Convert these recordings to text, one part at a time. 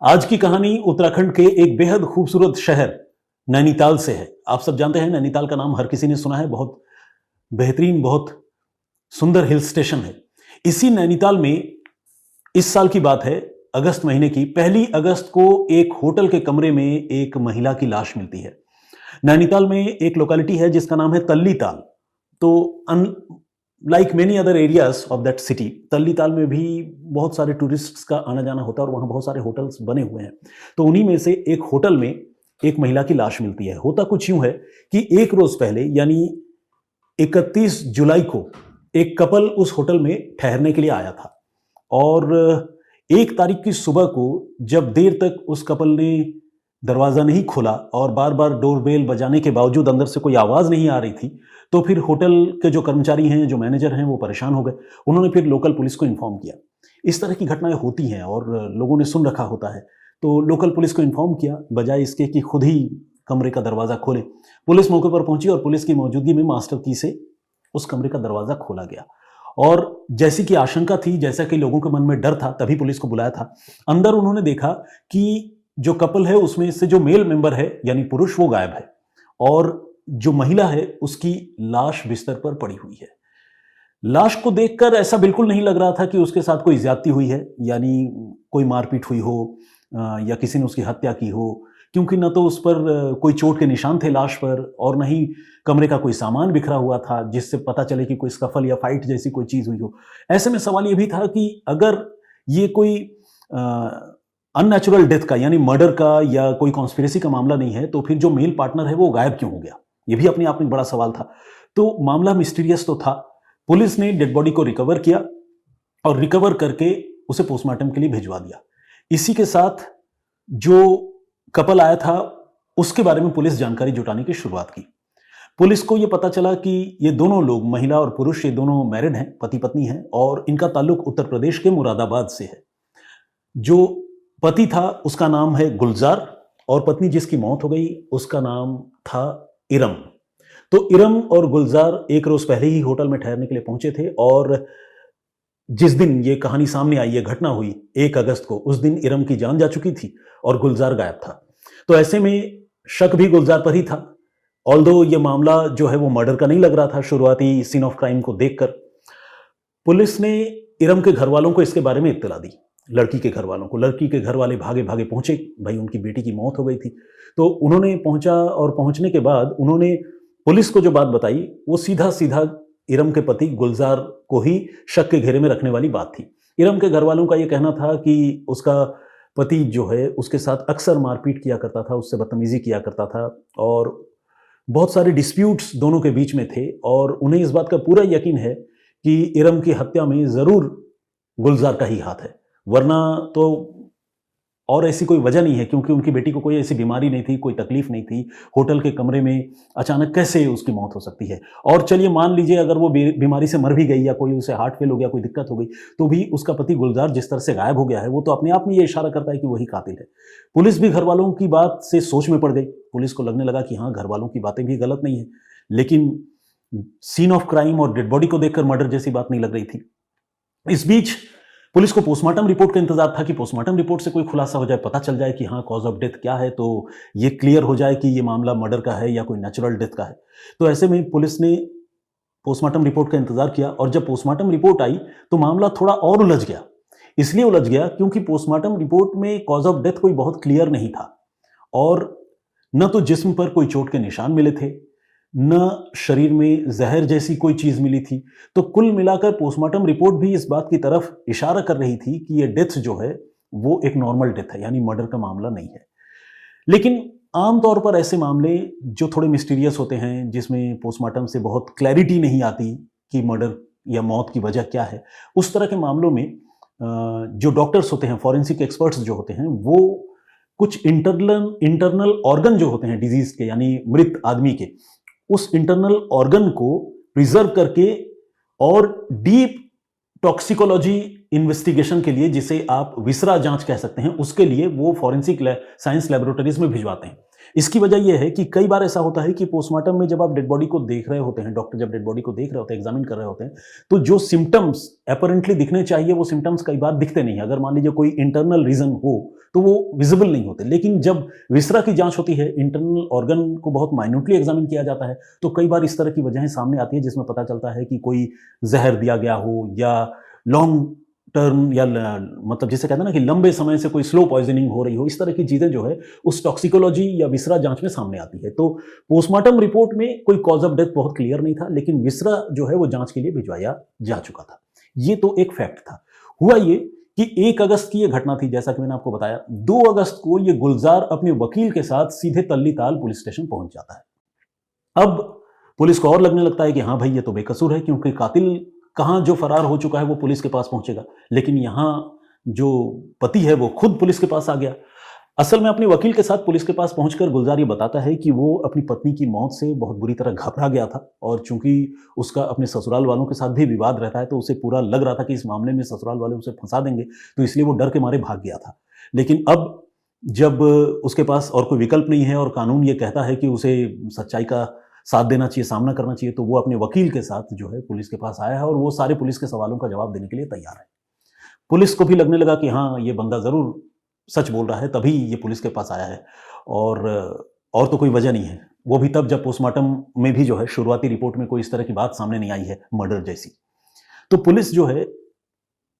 आज की कहानी उत्तराखंड के एक बेहद खूबसूरत शहर नैनीताल से है। आप सब जानते हैं नैनीताल का नाम हर किसी ने सुना है। बहुत बेहतरीन, बहुत सुंदर हिल स्टेशन है। इसी नैनीताल में इस साल की बात है, अगस्त महीने की 1 अगस्त को एक होटल के कमरे में एक महिला की लाश मिलती है। नैनीताल में एक लोकेलिटी है जिसका नाम है तल्ली ताल। तो like many other areas of that city, Talli Tal में भी बहुत सारे टूरिस्ट्स का आना जाना होता है और वहाँ बहुत सारे होटल्स बने हुए हैं। तो उन्हीं में से एक होटल में एक महिला की लाश मिलती है। होता कुछ यूं है कि एक रोज पहले यानी 31 जुलाई को एक कपल उस होटल में ठहरने के लिए आया था और 1 तारीख की सुबह को जब देर तक उस कपल ने दरवाजा नहीं खोला और बार बार डोरबेल बजाने के बावजूद अंदर से कोई आवाज नहीं आ रही थी, तो फिर होटल के जो कर्मचारी हैं, जो मैनेजर हैं, वो परेशान हो गए। उन्होंने फिर लोकल पुलिस को इन्फॉर्म किया। इस तरह की घटनाएं होती हैं और लोगों ने सुन रखा होता है, तो लोकल पुलिस को इन्फॉर्म किया बजाय इसके कि खुद ही कमरे का दरवाजा खोले। पुलिस मौके पर पहुंची और पुलिस की मौजूदगी में मास्टर की से उस कमरे का दरवाजा खोला गया और जैसी कि आशंका थी, जैसा कि लोगों के मन में डर था, तभी पुलिस को बुलाया था। अंदर उन्होंने देखा कि जो कपल है उसमें से जो मेल मेंबर है यानी पुरुष, वो गायब है और जो महिला है उसकी लाश बिस्तर पर पड़ी हुई है। लाश को देखकर ऐसा बिल्कुल नहीं लग रहा था कि उसके साथ कोई ज्यादती हुई है, यानी कोई मारपीट हुई हो या किसी ने उसकी हत्या की हो, क्योंकि न तो उस पर कोई चोट के निशान थे लाश पर और न ही कमरे का कोई सामान बिखरा हुआ था जिससे पता चले कि कोई स्कफल या फाइट जैसी कोई चीज हुई हो। ऐसे में सवाल ये भी था कि अगर ये कोई अननेचुरल डेथ का यानी मर्डर का या कोई कॉन्स्पिरेसी का मामला नहीं है, तो फिर जो मेल पार्टनर है वो गायब क्यों हो गया, ये भी अपने आप में बड़ा सवाल था। तो मामला मिस्टीरियस तो था। पुलिस ने डेड बॉडी को रिकवर किया और रिकवर करके उसे पोस्टमार्टम के लिए भिजवा दिया। इसी के साथ जो कपल आया था उसके बारे में पुलिस जानकारी जुटाने की शुरुआत की। पुलिस को यह पता चला कि ये दोनों लोग, महिला और पुरुष, ये दोनों मैरिड हैं, पति पत्नी हैं और इनका ताल्लुक उत्तर प्रदेश के मुरादाबाद से है। जो पति था उसका नाम है गुलजार और पत्नी जिसकी मौत हो गई उसका नाम था इरम। तो इरम और गुलजार एक रोज पहले ही होटल में ठहरने के लिए पहुंचे थे और जिस दिन ये कहानी सामने आई, ये घटना हुई 1 अगस्त को, उस दिन इरम की जान जा चुकी थी और गुलजार गायब था। तो ऐसे में शक भी गुलजार पर ही था। ऑल्दो ये मामला जो है वो मर्डर का नहीं लग रहा था शुरुआती सीन ऑफ क्राइम को देखकर। पुलिस ने इरम के घर वालों को इसके बारे में इत्तला दी, लड़की के घर वालों को। लड़की के घर वाले भागे भागे पहुंचे, भाई उनकी बेटी की मौत हो गई थी। तो उन्होंने पहुंचा और पहुंचने के बाद उन्होंने पुलिस को जो बात बताई वो सीधा सीधा इरम के पति गुलजार को ही शक के घेरे में रखने वाली बात थी। इरम के घर वालों का यह कहना था कि उसका पति जो है उसके साथ अक्सर मारपीट किया करता था, उससे बदतमीजी किया करता था और बहुत सारे डिस्प्यूट्स दोनों के बीच में थे और उन्हें इस बात का पूरा यकीन है कि इरम की हत्या में जरूर गुलजार का ही हाथ है, वरना तो और ऐसी कोई वजह नहीं है, क्योंकि उनकी बेटी को कोई ऐसी बीमारी नहीं थी, कोई तकलीफ नहीं थी। होटल के कमरे में अचानक कैसे उसकी मौत हो सकती है। और चलिए मान लीजिए अगर वो बीमारी से मर भी गई या कोई उसे हार्ट फेल हो गया, कोई दिक्कत हो गई, तो भी उसका पति गुलजार जिस तरह से गायब हो गया है वो तो अपने आप में ये इशारा करता है कि वही कातिल है। पुलिस भी घर वालों की बात से सोच में पड़ गई। पुलिस को लगने लगा कि हाँ, घर वालों की बातें भी गलत नहीं है, लेकिन सीन ऑफ क्राइम और डेड बॉडी को देखकर मर्डर जैसी बात नहीं लग रही थी। इस बीच पुलिस को पोस्टमार्टम रिपोर्ट का इंतजार था कि पोस्टमार्टम रिपोर्ट से कोई खुलासा हो जाए, पता चल जाए कि हाँ, कॉज ऑफ डेथ क्या है, तो ये क्लियर हो जाए कि ये मामला मर्डर का है या कोई नेचुरल डेथ का है। तो ऐसे में पुलिस ने पोस्टमार्टम रिपोर्ट का इंतजार किया और जब पोस्टमार्टम रिपोर्ट आई तो मामला थोड़ा और उलझ गया। इसलिए उलझ गया क्योंकि पोस्टमार्टम रिपोर्ट में कॉज ऑफ डेथ कोई बहुत क्लियर नहीं था और न तो जिस्म पर कोई चोट के निशान मिले थे, न शरीर में जहर जैसी कोई चीज मिली थी। तो कुल मिलाकर पोस्टमार्टम रिपोर्ट भी इस बात की तरफ इशारा कर रही थी कि ये डेथ जो है वो एक नॉर्मल डेथ है, यानी मर्डर का मामला नहीं है। लेकिन आमतौर पर ऐसे मामले जो थोड़े मिस्टीरियस होते हैं, जिसमें पोस्टमार्टम से बहुत क्लैरिटी नहीं आती कि मर्डर या मौत की वजह क्या है, उस तरह के मामलों में जो डॉक्टर्स होते हैं, फॉरेंसिक एक्सपर्ट्स जो होते हैं, वो कुछ इंटरनल ऑर्गन जो होते हैं डिजीज के, यानी मृत आदमी के, उस इंटरनल ऑर्गन को प्रिजर्व करके और डीप टॉक्सिकोलॉजी इन्वेस्टिगेशन के लिए, जिसे आप विसरा जांच कह सकते हैं, उसके लिए वो फॉरेंसिक साइंस लैबोरेटरीज में भिजवाते हैं। इसकी वजह यह है कि कई बार ऐसा होता है कि पोस्टमार्टम में जब आप डेड बॉडी को देख रहे होते हैं, डॉक्टर जब डेड बॉडी को देख रहे होते हैं, एग्जामिन कर रहे होते हैं, तो जो सिम्टम्स अपरेंटली दिखने चाहिए वो सिम्टम्स कई बार दिखते नहीं। अगर मान लीजिए कोई इंटरनल रीजन हो तो वो विजिबल नहीं होते, लेकिन जब विसरा की जांच होती है, इंटरनल ऑर्गन को बहुत माइन्यूटली एग्जामिन किया जाता है, तो कई बार इस तरह की वजहें सामने आती है जिसमें पता चलता है कि कोई जहर दिया गया हो या लॉन्ग टर्म या मतलब जिसे कहते हैं ना कि लंबे समय से कोई स्लो पॉइजनिंग हो रही हो। इस तरह की चीजें जो है उस टॉक्सिकोलॉजी या विसरा जांच में सामने आती है। तो पोस्टमार्टम रिपोर्ट में कोई कॉज ऑफ डेथ बहुत क्लियर नहीं था, लेकिन विसरा जो है वो जांच के लिए भिजवाया जा चुका था। ये तो एक फैक्ट था। हुआ ये कि 1 अगस्त की ये घटना थी, जैसा कि मैंने आपको बताया। 2 अगस्त को ये गुलजार अपने वकील के साथ सीधे तल्लीताल पुलिस स्टेशन पहुंच जाता है। अब पुलिस को और लगने लगता है कि हाँ भाई, ये तो बेकसूर है, क्योंकि कातिल कहां जो फरार हो चुका है वो पुलिस के पास पहुंचेगा, लेकिन यहां जो पति है वो खुद पुलिस के पास आ गया। असल में अपने वकील के साथ पुलिस के पास पहुंचकर गुलजार ये बताता है कि वो अपनी पत्नी की मौत से बहुत बुरी तरह घबरा गया था, और चूंकि उसका अपने ससुराल वालों के साथ भी विवाद रहता है, तो उसे पूरा लग रहा था कि इस मामले में ससुराल वाले उसे फंसा देंगे, तो इसलिए वो डर के मारे भाग गया था। लेकिन अब जब उसके पास और कोई विकल्प नहीं है और कानून ये कहता है कि उसे सच्चाई का साथ देना चाहिए, सामना करना चाहिए, तो वो अपने वकील के साथ जो है पुलिस के पास आया है, और वो सारे पुलिस के सवालों का जवाब देने के लिए तैयार है। पुलिस को भी लगने लगा कि हाँ, ये बंदा जरूर सच बोल रहा है, तभी ये पुलिस के पास आया है, और तो कोई वजह नहीं है। वो भी तब जब पोस्टमार्टम में भी जो है शुरुआती रिपोर्ट में कोई इस तरह की बात सामने नहीं आई है मर्डर जैसी। तो पुलिस जो है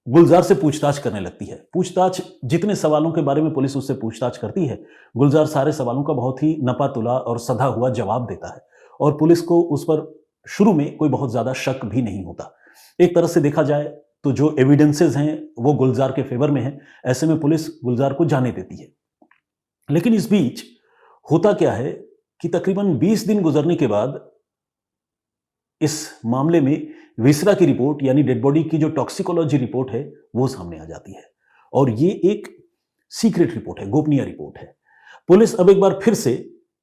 गुलजार से पूछताछ करने लगती है। पूछताछ, जितने सवालों के बारे में पुलिस उससे पूछताछ करती है, गुलजार सारे सवालों का बहुत ही नपा तुला और सधा हुआ जवाब देता है, और पुलिस को उस पर शुरू में कोई बहुत ज्यादा शक भी नहीं होता। एक तरह से देखा जाए तो जो एविडेंसेस हैं वो गुलजार के फेवर में हैं। ऐसे में पुलिस गुलजार को जाने देती है। लेकिन इस बीच होता क्या है कि तकरीबन 20 दिन गुजरने के बाद इस मामले में विसरा की रिपोर्ट, यानी डेड बॉडी की जो टॉक्सिकोलॉजी रिपोर्ट है, वो सामने आ जाती है, और ये एक सीक्रेट रिपोर्ट है, गोपनीय रिपोर्ट है। पुलिस अब एक बार फिर से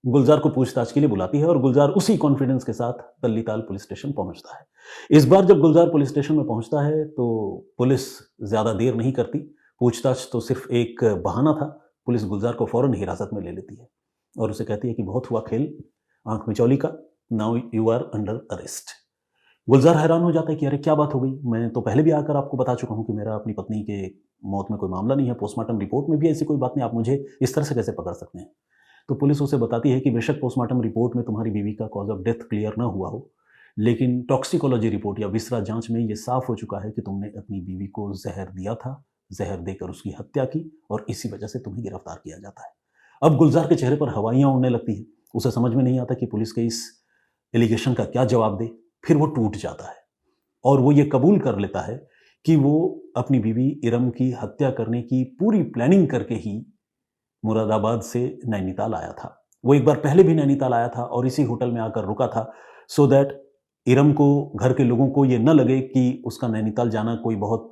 गुलजार को पूछताछ के लिए बुलाती है, और गुलजार उसी कॉन्फिडेंस के साथ तल्लीताल पुलिस स्टेशन पहुंचता है। इस बार जब गुलजार पुलिस स्टेशन में पहुंचता है तो पुलिस ज्यादा देर नहीं करती। पूछताछ तो सिर्फ एक बहाना था। पुलिस गुलजार को फौरन हिरासत में ले लेती है और उसे कहती है कि बहुत हुआ खेल आंख मिचौली का, now you are under arrest. Gulzar हैरान हो जाता है कि अरे क्या बात हो गई, मैं तो पहले भी आकर आपको बता चुका हूं कि मेरा अपनी पत्नी के मौत में कोई मामला नहीं है, पोस्टमार्टम रिपोर्ट में भी ऐसी कोई बात नहीं, आप मुझे इस तरह से कैसे पकड़ सकते हैं। तो पुलिस उसे बताती है कि बेशक पोस्टमार्टम रिपोर्ट में तुम्हारी बीवी का कॉज ऑफ डेथ क्लियर ना हुआ हो, लेकिन टॉक्सिकोलॉजी रिपोर्ट या विसरा जांच में यह साफ हो चुका है कि तुमने अपनी बीवी को जहर दिया था, जहर देकर उसकी हत्या की, और इसी वजह से तुम्हें गिरफ्तार किया जाता है। अब गुलजार के चेहरे पर हवाइयां उड़ने लगती हैं। उसे समझ में नहीं आता कि पुलिस के इस एलिगेशन का क्या जवाब दे। फिर वो टूट जाता है और वो ये कबूल कर लेता है कि वो अपनी बीवी इरम की हत्या करने की पूरी प्लानिंग करके ही मुरादाबाद से नैनीताल आया था। वो एक बार पहले भी नैनीताल आया था और इसी होटल में आकर रुका था, सो दैट इरम को, घर के लोगों को ये न लगे कि उसका नैनीताल जाना कोई बहुत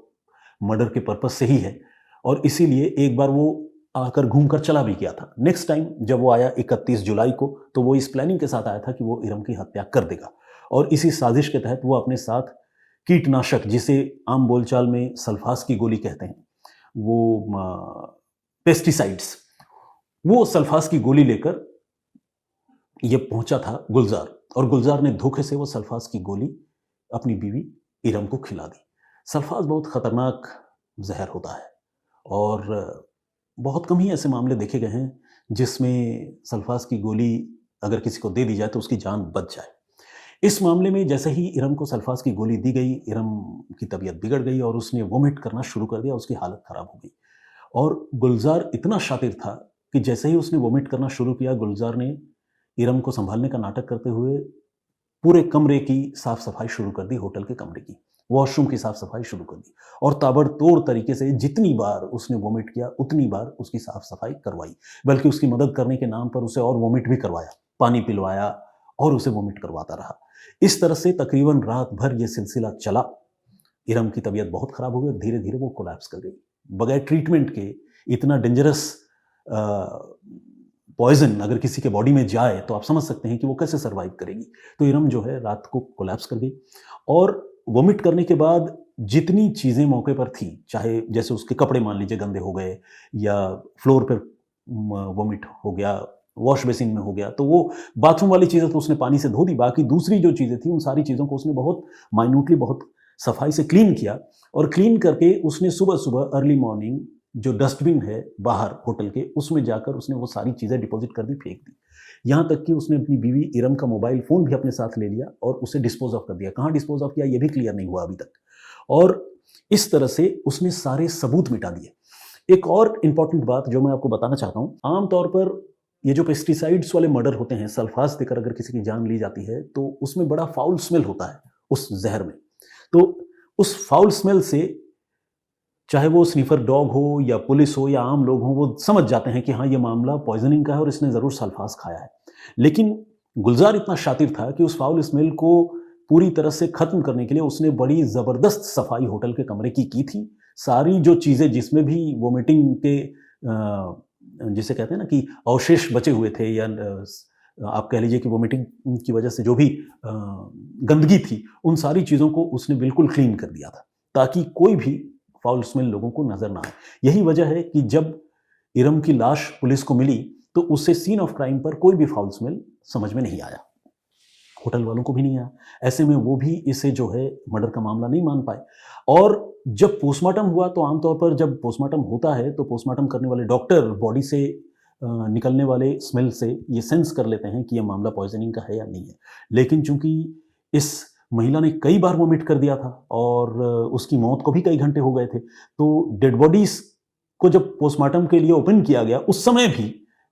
मर्डर के पर्पज से ही है, और इसीलिए एक बार वो आकर घूमकर चला भी गया था। नेक्स्ट टाइम जब वो आया 31 जुलाई को, तो वो इस प्लानिंग के साथ आया था कि वो इरम की हत्या कर देगा, और इसी साजिश के तहत वो अपने साथ कीटनाशक, जिसे आम बोलचाल में सल्फास की गोली कहते हैं, वो पेस्टिसाइड्स, वो सल्फास की गोली लेकर ये पहुंचा था गुलजार, और गुलजार ने धोखे से वो सल्फास की गोली अपनी बीवी इरम को खिला दी। सल्फास बहुत खतरनाक जहर होता है, और बहुत कम ही ऐसे मामले देखे गए हैं जिसमें सल्फास की गोली अगर किसी को दे दी जाए तो उसकी जान बच जाए। इस मामले में जैसे ही इरम को सल्फास की गोली दी गई, इरम की तबीयत बिगड़ गई और उसने वोमिट करना शुरू कर दिया, उसकी हालत खराब हो गई। और गुलजार इतना शातिर था कि जैसे ही उसने वोमिट करना शुरू किया, गुलजार ने इरम को संभालने का नाटक करते हुए पूरे कमरे की साफ सफाई शुरू कर दी, होटल के कमरे की, वॉशरूम की साफ सफाई शुरू कर दी, और ताबड़तोड़ तरीके से जितनी बार उसने वोमिट किया उतनी बार उसकी साफ सफाई करवाई, बल्कि उसकी मदद करने के नाम पर उसे और वोमिट भी करवाया, पानी पिलवाया और उसे वोमिट करवाता रहा। इस तरह से तकरीबन रात भर यह सिलसिला चला। इरम की तबीयत बहुत खराब हो गई, धीरे धीरे वो कोलैप्स कर गई। बगैर ट्रीटमेंट के इतना डेंजरस पॉइजन अगर किसी के बॉडी में जाए तो आप समझ सकते हैं कि वो कैसे सर्वाइव करेगी। तो इरम जो है रात को कोलैप्स कर गई, और वोमिट करने के बाद जितनी चीज़ें मौके पर थी, चाहे जैसे उसके कपड़े मान लीजिए गंदे हो गए, या फ्लोर पर वोमिट हो गया, वॉश बेसिन में हो गया, तो वो बाथरूम वाली चीज़ें तो उसने पानी से धो दी, बाकी दूसरी जो चीज़ें थी उन सारी चीज़ों को उसने बहुत माइन्यूटली, बहुत सफाई से क्लीन किया और क्लीन करके उसने सुबह-सुबह अर्ली मॉर्निंग जो डस्टबिन है बाहर होटल के, उसमें जाकर उसने वो सारी चीज़ें डिपॉज़िट कर दी, फेंक दी। यहाँ तक कि उसने अपनी बीवी इरम का मोबाइल फ़ोन भी अपने साथ ले लिया और उसे डिस्पोज़ ऑफ कर दिया। कहाँ डिस्पोज़ ऑफ किया ये भी क्लियर नहीं हुआ अभी तक। और इस तरह से उसने सारे सबूत मिटा दिए। एक और इम्पोर्टेंट बात जो मैं आपको बताना चाहता हूँ, आम तौर पर ये जो पेस्टिसाइड्स वाले मर्डर होते हैं, सल्फास देकर अगर किसी की जान ली जाती है, तो उसमें बड़ा फाउल स्मेल होता है उस ज़हर में। तो उस फाउल स्मेल से चाहे वो स्नीफर डॉग हो या पुलिस हो या आम लोग हों, वो समझ जाते हैं कि हाँ, ये मामला पॉइज़निंग का है और इसने ज़रूर सल्फास खाया है। लेकिन गुलज़ार इतना शातिर था कि उस फाउल स्मेल को पूरी तरह से ख़त्म करने के लिए उसने बड़ी ज़बरदस्त सफाई होटल के कमरे की थी। सारी जो चीज़ें जिसमें भी वोमिटिंग के जिसे कहते हैं ना कि अवशेष बचे हुए थे या आप कह लीजिए कि वोमिटिंग की वजह से जो भी गंदगी थी, उन सारी चीज़ों को उसने बिल्कुल क्लीन कर दिया था, ताकि कोई भी फाउल स्मेल लोगों को नज़र ना आए। यही वजह है कि जब इरम की लाश पुलिस को मिली, तो उससे सीन ऑफ क्राइम पर कोई भी फाउल स्मेल समझ में नहीं आया। होटल वालों को भी नहीं आया। ऐसे में वो भी इसे जो है मर्डर का मामला नहीं मान पाए। और जब पोस्टमार्टम हुआ तो आमतौर पर जब पोस्टमार्टम होता है तो पोस्टमार्टम करने वाले डॉक्टर बॉडी से निकलने वाले स्मेल से ये सेंस कर लेते हैं कि ये मामला पॉइजनिंग का है या नहीं है। लेकिन चूंकि इस महिला ने कई बार वोमिट कर दिया था और उसकी मौत को भी कई घंटे हो गए थे, तो डेड बॉडीज को जब पोस्टमार्टम के लिए ओपन किया गया उस समय भी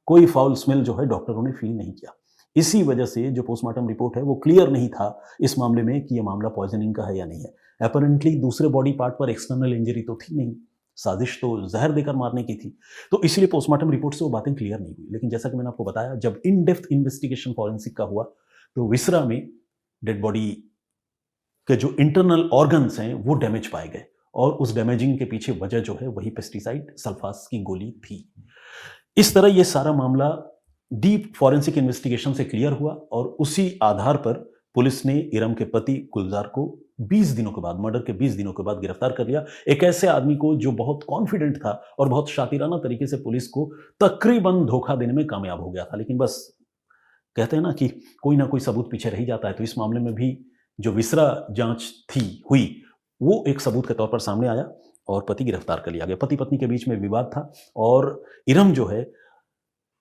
कोई फाउल स्मेल जो है डॉक्टरों ने फील नहीं किया। इसी वजह से जो पोस्टमार्टम रिपोर्ट है वो क्लियर नहीं था इस मामले में कि ये मामला पॉइजनिंग का है या नहीं है। अपैरेंटली दूसरे बॉडी पार्ट पर एक्सटर्नल इंजरी तो थी नहीं, साजिश तो जहर देकर मारने की थी, तो इसलिए पोस्टमार्टम रिपोर्ट से वो बातें क्लियर नहीं हुई। लेकिन जैसा कि मैंने आपको बताया, जब इन डेप्थ इन्वेस्टिगेशन फॉरेंसिक का हुआ तो विसरा में डेड बॉडी के जो इंटरनल ऑर्गन्स हैं वो डैमेज पाए गए और उस डैमेजिंग के पीछे वजह जो है वही पेस्टिसाइड सल्फास की गोली थी। इस तरह ये सारा मामला डीप फॉरेंसिक इन्वेस्टिगेशन से क्लियर हुआ और उसी आधार पर पुलिस ने इरम के पति गुलजार को 20 दिनों के बाद, मर्डर के 20 दिनों के बाद गिरफ्तार कर लिया। एक ऐसे आदमी को जो बहुत कॉन्फिडेंट था और बहुत शातिराना तरीके से पुलिस को तकरीबन धोखा देने में कामयाब हो गया था। लेकिन बस कहते हैं ना कि कोई ना कोई सबूत पीछे रह जाता है, तो इस मामले में भी जो विसरा जांच हुई वो एक सबूत के तौर पर सामने आया और पति गिरफ्तार कर लिया गया। पति पत्नी के बीच में विवाद था और इरम जो है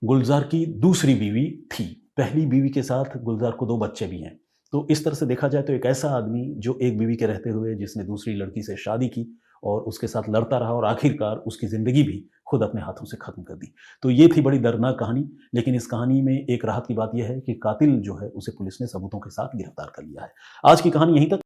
गुलजार की दूसरी बीवी थी। पहली बीवी के साथ गुलजार को 2 बच्चे भी हैं। तो इस तरह से देखा जाए तो एक ऐसा आदमी जो एक बीवी के रहते हुए जिसने दूसरी लड़की से शादी की और उसके साथ लड़ता रहा और आखिरकार उसकी ज़िंदगी भी खुद अपने हाथों से ख़त्म कर दी। तो ये थी बड़ी दर्दनाक कहानी, लेकिन इस कहानी में एक राहत की बात यह है कि कातिल जो है उसे पुलिस ने सबूतों के साथ गिरफ्तार कर लिया है। आज की कहानी यहीं तक।